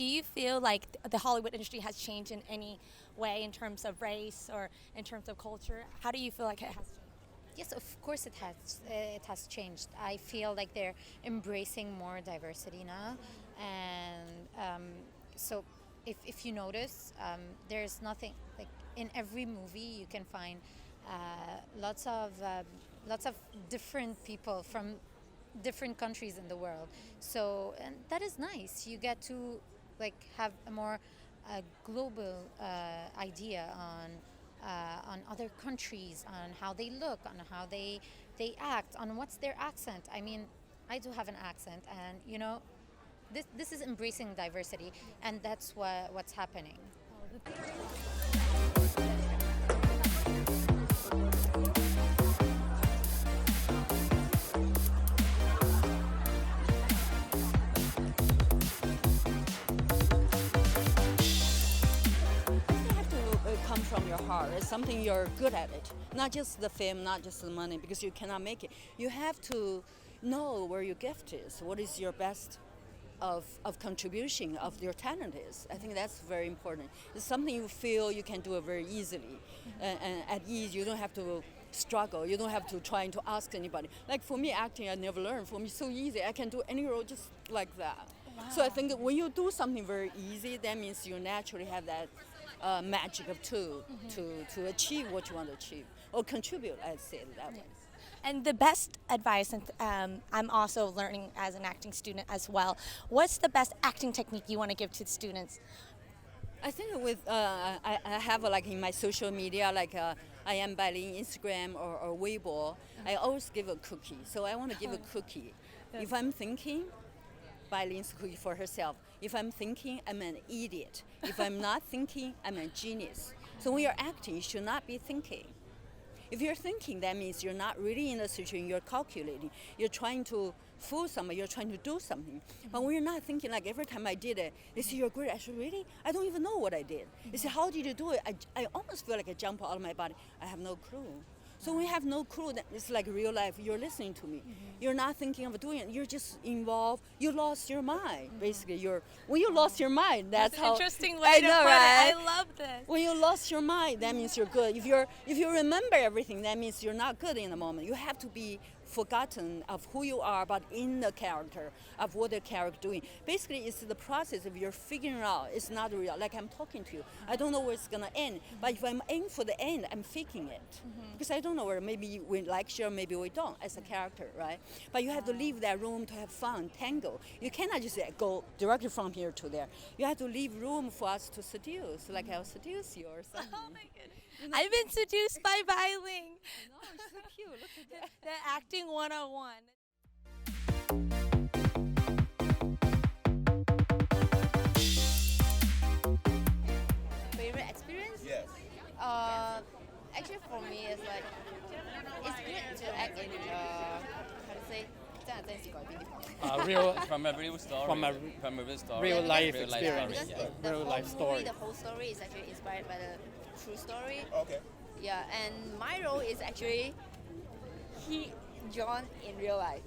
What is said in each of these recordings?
do you feel like the Hollywood industry has changed in any way in terms of race or in terms of culture? How do you feel like it has changed? Yes, of course it has. It has changed. I feel like they're embracing more diversity now, and so if you notice, there's nothing like in every movie you can find lots of different people from different countries in the world. So and that is nice. You get to like have a more global idea on other countries, on how they look, on how they act, on what's their accent. I mean, I do have an accent, and this is embracing diversity, and that's what's happening. Come from your heart. It's something you're good at it. Not just the fame, not just the money, because you cannot make it. You have to know where your gift is, what is your best of contribution, of your talent is. I think that's very important. It's something you feel you can do it very easily and at ease. You don't have to struggle. You don't have to try to ask anybody. Like for me, acting, I never learned. For me, it's so easy. I can do any role just like that. Wow. So I think when you do something very easy, that means you naturally have that magic of to achieve what you want to achieve or contribute, I'd say it that way. And the best advice, and I'm also learning as an acting student as well, what's the best acting technique you want to give to the students? I think with I have like in my social media, like I am by Instagram or Weibo, I always give a cookie. So I want to give a cookie. If I'm thinking, Bailin's cookie for herself. If I'm thinking, I'm an idiot. If I'm not thinking, I'm a genius. So when you're acting, you should not be thinking. If you're thinking, that means you're not really in the situation, you're calculating. You're trying to fool somebody, you're trying to do something. But when you're not thinking, like every time I did it, they say, you're great. I said, really? I don't even know what I did. They say, how did you do it? I almost feel like I jump out of my body. I have no clue. So when you have no clue, that it's like real life. You're listening to me. You're not thinking of doing it. You're just involved. You lost your mind, basically. When you lost your mind, that's an how. interesting way to put right? it. I love this. When you lost your mind, that means you're good. If you remember everything, that means you're not good in the moment. You have to be forgotten of who you are, but in the character of what the character doing. Basically, it's the process of you're figuring out. It's not real. Like I'm talking to you, I don't know where it's gonna end. But if I'm aiming for the end, I'm faking it because I don't know where. Maybe we like share, maybe we don't as a character, right? But you have to leave that room to have fun, tango. You cannot just go directly from here to there. You have to leave room for us to seduce, like I'll seduce you or something. Oh my goodness. I've been seduced by Bailing. No, it's so cute. Look at that. The acting 101. Favorite experience? Yes. Actually, for me, it's like it's good to act in how to say 真係真實改編啲 real From a real story. From a real story. real life Real life experience. story, because yeah. the Real whole life story. movie, the whole story is actually inspired by the true story. Okay. Yeah, and my role is actually John in real life.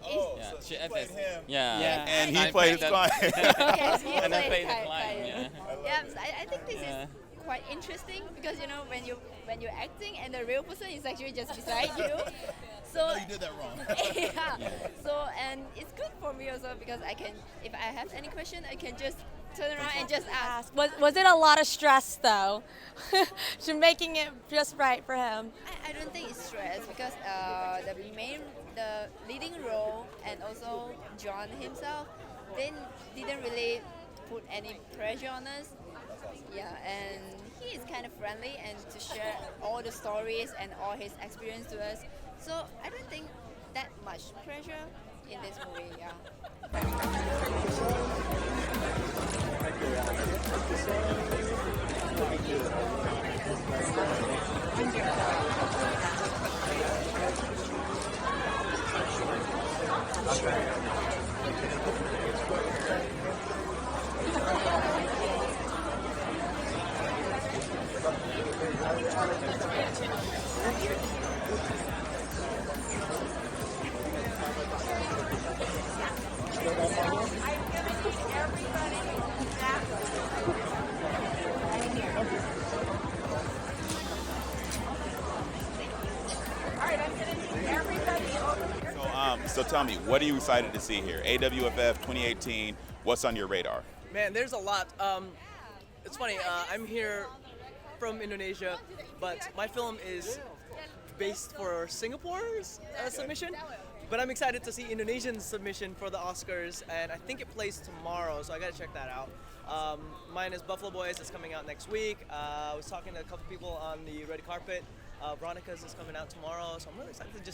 Oh, Yeah, so she she played acted- him. Yeah. Yeah. And he I played his the- client. Yes, he And I played played the Kai- client, Kai. yeah. Yeah, so I think this Yeah. is quite interesting because when you're acting and the real person is actually just beside you. So No, you did that wrong. yeah. So and it's good for me also because I can, if I have any question, I can just turn around and just ask. Was it a lot of stress though? To making it just right for him. I don't think it's stress because the leading role and also John himself, they didn't really put any pressure on us. Yeah, and he is kind of friendly and to share all the stories and all his experience to us. So I don't think that much pressure in this movie. Yeah. Everybody So tell me, what are you excited to see here? AWFF 2018, what's on your radar? Man, there's a lot. It's funny, I'm here from Indonesia, but my film is based for Singapore's submission. But I'm excited to see Indonesian submission for the Oscars, and I think it plays tomorrow, so I gotta check that out. Mine is Buffalo Boys. It's coming out next week. I was talking to a couple people on the red carpet. Veronica's is coming out tomorrow, so I'm really excited to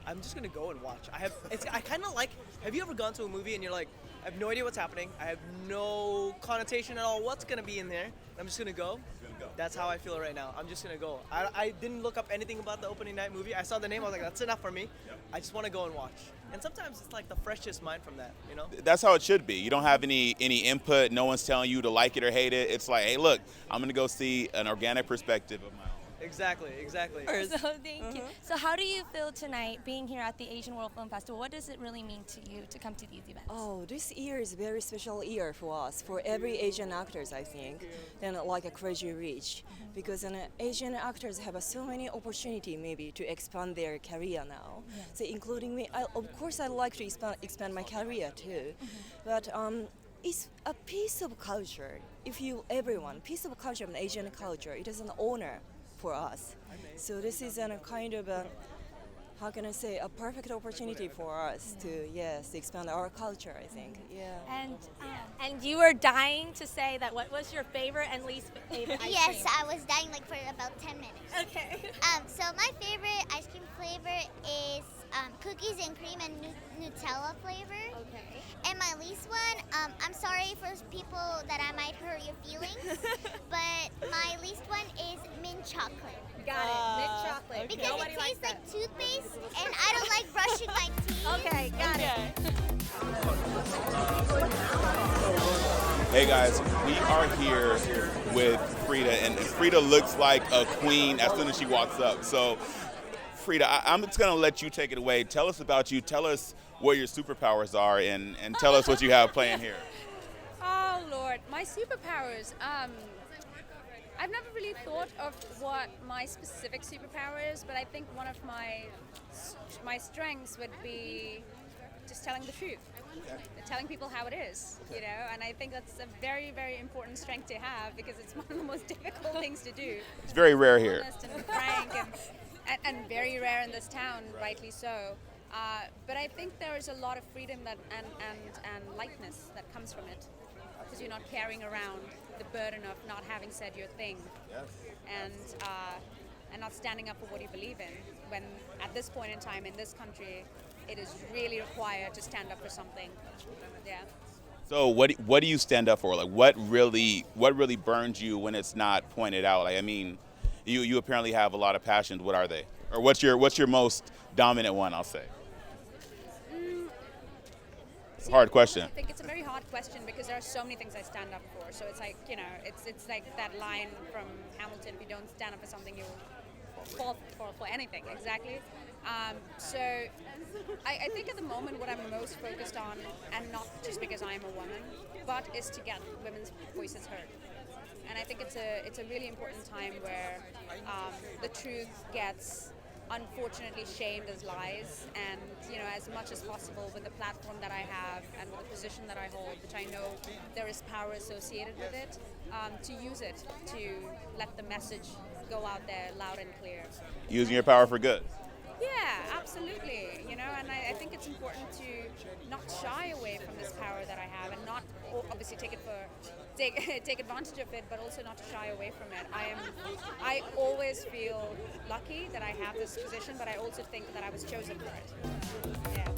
I'm just gonna go and watch. I kind of like. Have you ever gone to a movie and you're like, I have no idea what's happening. I have no connotation at all. What's gonna be in there? I'm just gonna go. That's how I feel right now. I'm just gonna go. I didn't look up anything about the opening night movie. I saw the name. I was like, that's enough for me. I just want to go and watch. And sometimes it's like the freshest mind from that, you know? That's how it should be. You don't have any input. No one's telling you to like it or hate it. It's like, hey, look, I'm going to go see an organic perspective of my own. Exactly. So thank you. So how do you feel tonight being here at the Asian World Film Festival? What does it really mean to you to come to these events? Oh, this year is a very special year for us, for every Asian actors, I think, and like a Crazy Rich, because Asian actors have so many opportunity maybe to expand their career now. So including me, of course I like to expand my career too, but it's a piece of culture. Piece of culture of an Asian culture, it is an honor for us. So this is a kind of a, how can I say, a perfect opportunity for us to expand our culture, I think. Yeah. And you were dying to say that. What was your favorite and least favorite ice Yes, cream? I was dying like for about 10 minutes. Okay. So my favorite ice cream flavor is cookies and cream and Nutella flavor. Okay. And my least one, I'm sorry for people that I might hurt your feelings, but my least one is mint chocolate. Got it. Mint chocolate. Because Nobody it likes tastes like that. toothpaste, and I don't like brushing my teeth. Okay, got it. Hey guys, we are here with Frida, and Frida looks like a queen as soon as she walks up. So, Frida, I'm just gonna let you take it away. Tell us about you. Tell us what your superpowers are, and tell us what you have playing here. Oh Lord, my superpowers. I've never really thought of what my specific superpower is, but I think one of my strengths would be just telling the truth, telling people how it is, you know. And I think that's a very, very important strength to have because it's one of the most difficult things to do. It's very rare here. Honest and frank and very rare in this town, rightly so. But I think there is a lot of freedom and lightness that comes from it, because you're not carrying around the burden of not having said your thing, and not standing up for what you believe in. When at this point in time in this country, it is really required to stand up for something. Yeah. So what do you stand up for? Like what really burns you when it's not pointed out? Like I mean, you apparently have a lot of passions. What are they? Or what's your most dominant one? I'll say. Hard question. I think it's a very hard question because there are so many things I stand up for. So it's like, you know, it's like that line from Hamilton: if you don't stand up for something, you fall for anything. Exactly. So I think at the moment what I'm most focused on, and not just because I'm a woman, but is to get women's voices heard. And I think it's a really important time where the truth gets unfortunately shamed as lies, and you know, as much as possible with the platform that I have and with the position that I hold, which I know there is power associated with it, to use it to let the message go out there loud and clear. Using your power for good. Yeah, absolutely. You know, and I think it's important to not shy away from this power that I have, and not obviously take advantage of it, but also not to shy away from it. I always feel lucky that I have this position, but I also think that I was chosen for it. Yeah.